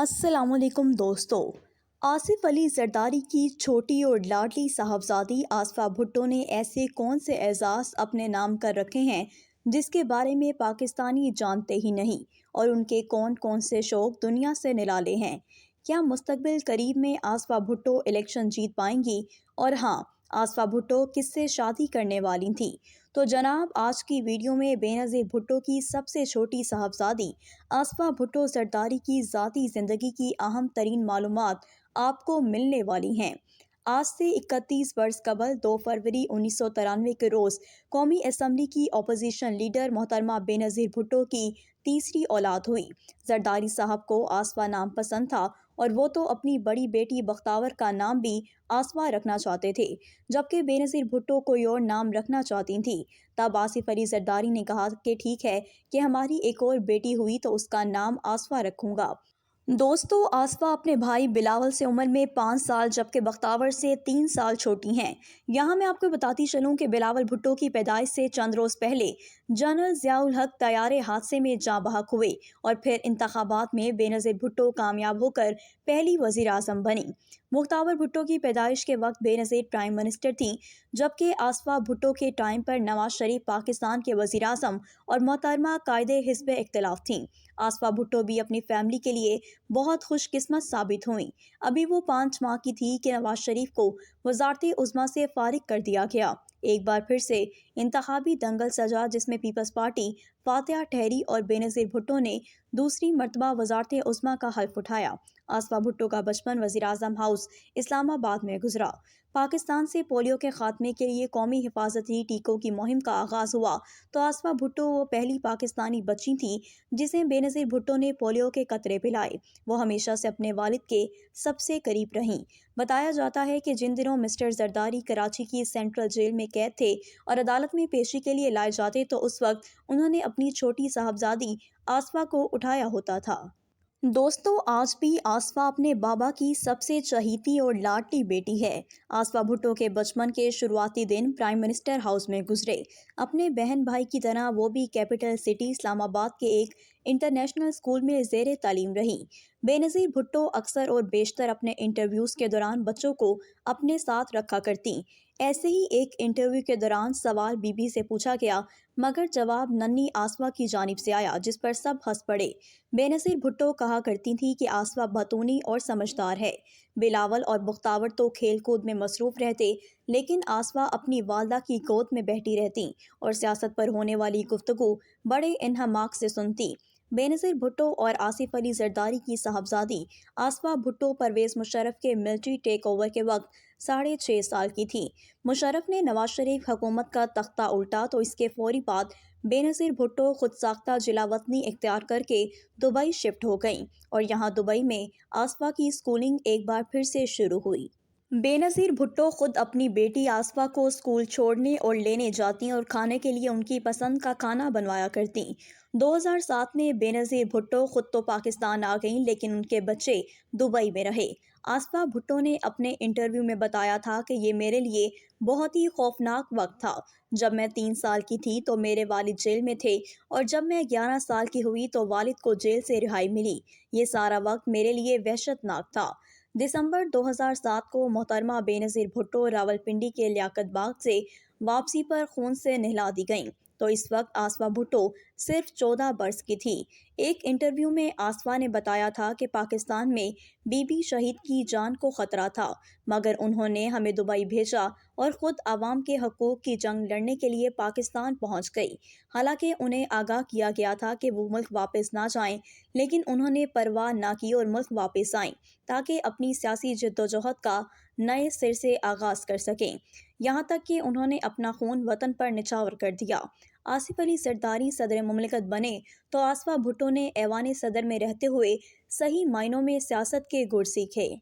السلام علیکم دوستو۔ آصف علی زرداری کی چھوٹی اور لاڈلی صاحبزادی آصفہ بھٹو نے ایسے کون سے اعزاز اپنے نام کر رکھے ہیں جس کے بارے میں پاکستانی جانتے ہی نہیں، اور ان کے کون کون سے شوق دنیا سے نرالے ہیں؟ کیا مستقبل قریب میں آصفہ بھٹو الیکشن جیت پائیں گی؟ اور ہاں، آصفہ بھٹو کس سے شادی کرنے والی تھیں؟ تو جناب، آج کی ویڈیو میں بے نظیر بھٹو کی سب سے چھوٹی صاحبزادی آصفہ بھٹو زرداری کی ذاتی زندگی کی اہم ترین معلومات آپ کو ملنے والی ہیں۔ آج سے 31 برس قبل 2 فروری 1993 کے روز قومی اسمبلی کی اپوزیشن لیڈر محترمہ بے نظیر بھٹو کی تیسری اولاد ہوئی۔ زرداری صاحب کو آصفہ نام پسند تھا اور وہ تو اپنی بڑی بیٹی بختاور کا نام بھی آصفہ رکھنا چاہتے تھے، جبکہ بے نظیر بھٹو کوئی اور نام رکھنا چاہتی تھیں۔ تب آصف علی زرداری نے کہا کہ ٹھیک ہے کہ ہماری ایک اور بیٹی ہوئی تو اس کا نام آصفہ رکھوں گا۔ دوستو، آصفہ اپنے بھائی بلاول سے عمر میں 5 سال جبکہ بختاور سے 3 سال چھوٹی ہیں۔ یہاں میں آپ کو بتاتی چلوں کہ بلاول بھٹو کی پیدائش سے چند روز پہلے جنرل ضیاء الحق طیارے حادثے میں جاں بحق ہوئے اور پھر انتخابات میں بے نظیر بھٹو کامیاب ہو کر پہلی وزیر اعظم بنی۔ بختاور بھٹو کی پیدائش کے وقت بے نظیر پرائم منسٹر تھیں، جبکہ آصفہ بھٹو کے ٹائم پر نواز شریف پاکستان کے وزیر اعظم اور محترمہ قائد حزب اختلاف تھیں۔ آصفہ بھٹو بھی اپنی فیملی کے لیے بہت خوش قسمت ثابت ہوئیں۔ ابھی وہ 5 ماہ کی تھی کہ نواز شریف کو وزارت عظمیٰ سے فارغ کر دیا گیا۔ ایک بار پھر سے انتخابی دنگل سجا، جس میں پیپلز پارٹی فاتحہ ٹھہری اور بے نظیر بھٹو نے دوسری مرتبہ وزارت عظمیٰ کا حلف اٹھایا۔ آصفہ بھٹو کا بچپن وزیر اعظم ہاؤس اسلام آباد میں گزرا۔ پاکستان سے پولیو کے خاتمے کے لیے قومی حفاظتی ٹیکوں کی مہم کا آغاز ہوا تو آصفہ بھٹو وہ پہلی پاکستانی بچی تھیں جسے بے نظیر بھٹو نے پولیو کے قطرے پلائے۔ وہ ہمیشہ سے اپنے والد کے سب سے قریب رہیں۔ بتایا جاتا ہے کہ جن دنوں مسٹر زرداری کراچی کی سینٹرل جیل میں قید تھے اور عدالت میں پیشی کے لیے لائے جاتے تو اس وقت انہوں نے اپنی چھوٹی صاحبزادی آصفہ کو اٹھایا ہوتا تھا۔ دوستو، آج بھی آصفہ اپنے بابا کی سب سے چہیتی اور لاڈلی بیٹی ہے۔ آصفہ بھٹو کے بچپن کے شروعاتی دن پرائم منسٹر ہاؤس میں گزرے۔ اپنے بہن بھائی کی طرح وہ بھی کیپٹل سٹی اسلام آباد کے ایک انٹرنیشنل اسکول میں زیر تعلیم رہیں۔ بے نظیر بھٹو اکثر اور بیشتر اپنے انٹرویوز کے دوران بچوں کو اپنے ساتھ رکھا کرتیں۔ ایسے ہی ایک انٹرویو کے دوران سوال بی بی سے پوچھا گیا، مگر جواب ننھی آصفہ کی جانب سے آیا، جس پر سب ہنس پڑے۔ بے نظیر بھٹو کہا کرتی تھی کہ آصفہ باتونی اور سمجھدار ہے۔ بلاول اور بختاور تو کھیل کود میں مصروف رہتے، لیکن آصفہ اپنی والدہ کی گود میں بیٹھی رہتی اور سیاست پر ہونے والی گفتگو بڑے انہماک سے سنتی۔ بے نظیر بھٹو اور آصف علی زرداری کی صاحبزادی آصفہ بھٹو پرویز مشرف کے ملٹری ٹیک اوور کے وقت 6.5 سال کی تھی۔ مشرف نے نواز شریف حکومت کا تختہ الٹا تو اس کے فوری بعد بے نظیر بھٹو خود ساختہ جلا وطنی اختیار کر کے دبئی شفٹ ہو گئیں اور یہاں دبئی میں آصفہ کی اسکولنگ ایک بار پھر سے شروع ہوئی۔ بے نظیر بھٹو خود اپنی بیٹی آصفہ کو اسکول چھوڑنے اور لینے جاتی اور کھانے کے لیے ان کی پسند کا کھانا بنوایا کرتیں۔ 2007 میں بے نظیر بھٹو خود تو پاکستان آ گئیں، لیکن ان کے بچے دبئی میں رہے۔ آصفہ بھٹو نے اپنے انٹرویو میں بتایا تھا کہ یہ میرے لیے بہت ہی خوفناک وقت تھا۔ جب میں 3 سال کی تھی تو میرے والد جیل میں تھے اور جب میں 11 سال کی ہوئی تو والد کو جیل سے رہائی ملی۔ یہ سارا وقت میرے لیے وحشت ناک تھا۔ دسمبر 2007 کو محترمہ بے نظیر بھٹو راولپنڈی کے لیاقت باغ سے واپسی پر خون سے نہلا دی گئیں تو اس وقت آصفہ بھٹو صرف 14 برس کی تھی۔ ایک انٹرویو میں آصفہ نے بتایا تھا کہ پاکستان میں بی بی شہید کی جان کو خطرہ تھا، مگر انہوں نے ہمیں دبئی بھیجا اور خود عوام کے حقوق کی جنگ لڑنے کے لیے پاکستان پہنچ گئی۔ حالانکہ انہیں آگاہ کیا گیا تھا کہ وہ ملک واپس نہ جائیں، لیکن انہوں نے پرواہ نہ کی اور ملک واپس آئیں تاکہ اپنی سیاسی جدوجہد کا نئے سر سے آغاز کر سکیں، یہاں تک کہ انہوں نے اپنا خون وطن پر نچھاور کر دیا۔ آصف علی زرداری صدر مملکت بنے تو آصفہ بھٹو نے ایوان صدر میں رہتے ہوئے صحیح معنوں میں سیاست کے گر سیکھے۔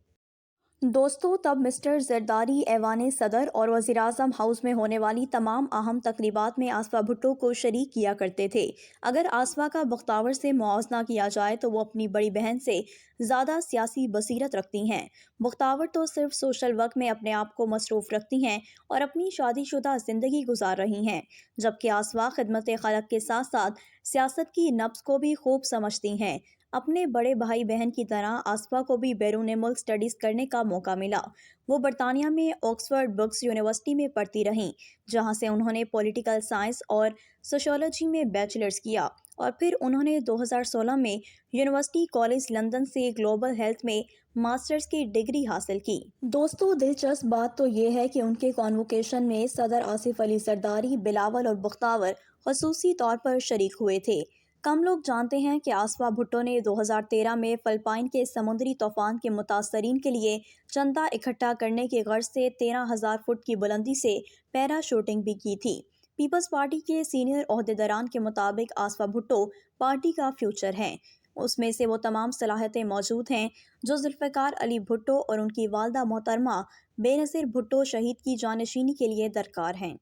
دوستو، تب مسٹر زرداری ایوان صدر اور وزیر اعظم ہاؤس میں ہونے والی تمام اہم تقریبات میں آصفہ بھٹو کو شریک کیا کرتے تھے۔ اگر آصفہ کا بختاور سے موازنہ کیا جائے تو وہ اپنی بڑی بہن سے زیادہ سیاسی بصیرت رکھتی ہیں۔ بختاور تو صرف سوشل ورک میں اپنے آپ کو مصروف رکھتی ہیں اور اپنی شادی شدہ زندگی گزار رہی ہیں، جبکہ آصفہ خدمت خلق کے ساتھ ساتھ سیاست کی نبض کو بھی خوب سمجھتی ہیں۔ اپنے بڑے بھائی بہن کی طرح آصفہ کو بھی بیرون ملک سٹڈیز کرنے کا موقع ملا۔ وہ برطانیہ میں آکسفورڈ برکس یونیورسٹی میں پڑھتی رہیں، جہاں سے انہوں نے پولیٹیکل سائنس اور سوشیولوجی میں بیچلرز کیا، اور پھر انہوں نے 2016 میں یونیورسٹی کالج لندن سے گلوبل ہیلتھ میں ماسٹرز کی ڈگری حاصل کی۔ دوستو، دلچسپ بات تو یہ ہے کہ ان کے کانووکیشن میں صدر آصف علی زرداری، بلاول اور بختیار خصوصی طور پر شریک ہوئے تھے۔ کم لوگ جانتے ہیں کہ آصفہ بھٹو نے 2013 میں فلپائن کے سمندری طوفان کے متاثرین کے لیے چندہ اکٹھا کرنے کی غرض سے 13,000 فٹ کی بلندی سے پیرا شوٹنگ بھی کی تھی۔ پیپلز پارٹی کے سینئر عہدیداران کے مطابق آصفہ بھٹو پارٹی کا فیوچر ہیں۔ اس میں سے وہ تمام صلاحیتیں موجود ہیں جو ذوالفقار علی بھٹو اور ان کی والدہ محترمہ بے نظیر بھٹو شہید کی جانشینی کے لیے درکار ہیں۔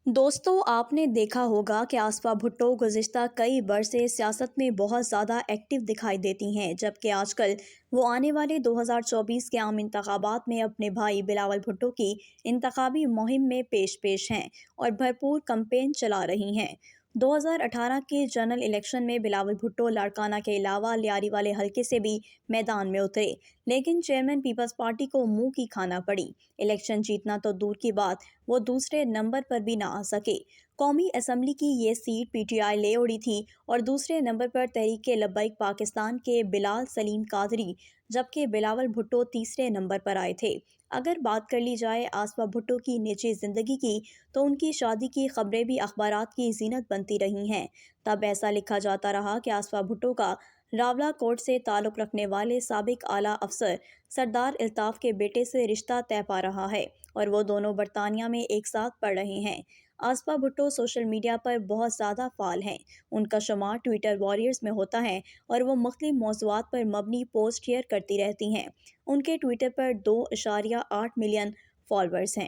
دوستو، آپ نے دیکھا ہوگا کہ آصفہ بھٹو گزشتہ کئی برس سے سیاست میں بہت زیادہ ایکٹیو دکھائی دیتی ہیں، جبکہ آج کل وہ آنے والے 2024 کے عام انتخابات میں اپنے بھائی بلاول بھٹو کی انتخابی مہم میں پیش ہیں اور بھرپور کمپین چلا رہی ہیں۔ 2018 کے جنرل الیکشن میں بلاول بھٹو لاڑکانہ کے علاوہ لیاری والے حلقے سے بھی میدان میں اترے، لیکن چیئرمین پیپلز پارٹی کو منہ کی کھانا پڑی۔ الیکشن جیتنا تو دور کی بات، وہ دوسرے نمبر پر بھی نہ آ سکے۔ قومی اسمبلی کی یہ سیٹ پی ٹی آئی لے اڑی تھی اور دوسرے نمبر پر تحریک لبیک پاکستان کے بلال سلیم قادری، جبکہ بلاول بھٹو تیسرے نمبر پر آئے تھے۔ اگر بات کر لی جائے آصفہ بھٹو کی نجی زندگی کی، تو ان کی شادی کی خبریں بھی اخبارات کی زینت بنتی رہی ہیں۔ تب ایسا لکھا جاتا رہا کہ آصفہ بھٹو کا راولہ کوٹ سے تعلق رکھنے والے سابق اعلیٰ افسر سردار الطاف کے بیٹے سے رشتہ طے پا رہا ہے اور وہ دونوں برطانیہ میں ایک ساتھ پڑھ رہے ہیں۔ آصفہ بھٹو سوشل میڈیا پر بہت زیادہ فعال ہیں۔ ان کا شمار ٹویٹر واریئرز میں ہوتا ہے اور وہ مختلف موضوعات پر مبنی پوسٹ شیئر کرتی رہتی ہیں۔ ان کے ٹویٹر پر 2.8 ملین فالوورز ہیں۔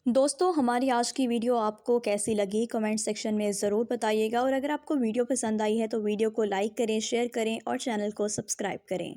دوستو، ہماری آج کی ویڈیو آپ کو کیسی لگی کمنٹ سیکشن میں ضرور بتائیے گا، اور اگر آپ کو ویڈیو پسند آئی ہے تو ویڈیو کو لائک کریں، شیئر کریں اور چینل کو سبسکرائب کریں۔